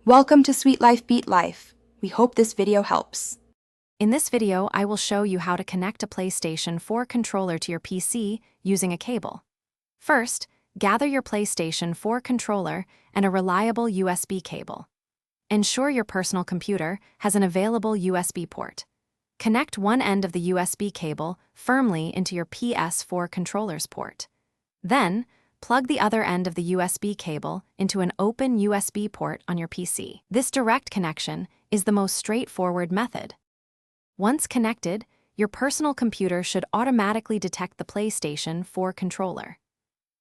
Welcome to Sweet Life Beat Life. We hope this video helps. In this video, I will show you how to connect a PlayStation 4 controller to your PC using a cable. First, gather your PlayStation 4 controller and a reliable USB cable. Ensure your personal computer has an available USB port. Connect one end of the USB cable firmly into your PS4 controller's port. Then, plug the other end of the USB cable into an open USB port on your PC. This direct connection is the most straightforward method. Once connected, your personal computer should automatically detect the PlayStation 4 controller.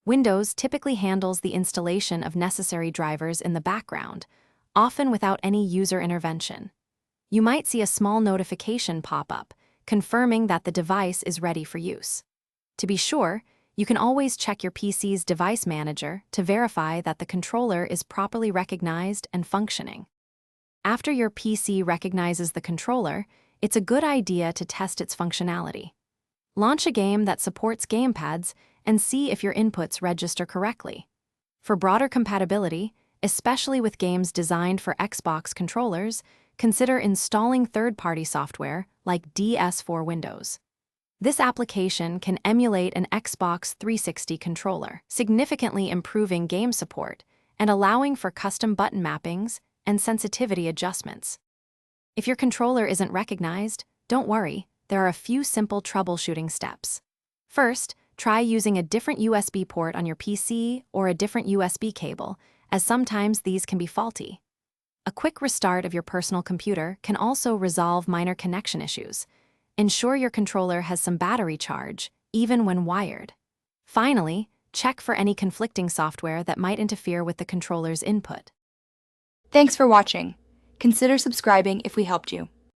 Windows typically handles the installation of necessary drivers in the background, often without any user intervention. You might see a small notification pop up, confirming that the device is ready for use. To be sure, you can always check your PC's device manager to verify that the controller is properly recognized and functioning. After your PC recognizes the controller, it's a good idea to test its functionality. Launch a game that supports gamepads and see if your inputs register correctly. For broader compatibility, especially with games designed for Xbox controllers, consider installing third-party software like PS4 Windows. This application can emulate an Xbox 360 controller, significantly improving game support and allowing for custom button mappings and sensitivity adjustments. If your controller isn't recognized, don't worry, there are a few simple troubleshooting steps. First, try using a different USB port on your PC or a different USB cable, as sometimes these can be faulty. A quick restart of your personal computer can also resolve minor connection issues. Ensure your controller has some battery charge, even when wired. Finally, check for any conflicting software that might interfere with the controller's input. Thanks for watching. Consider subscribing if we helped you.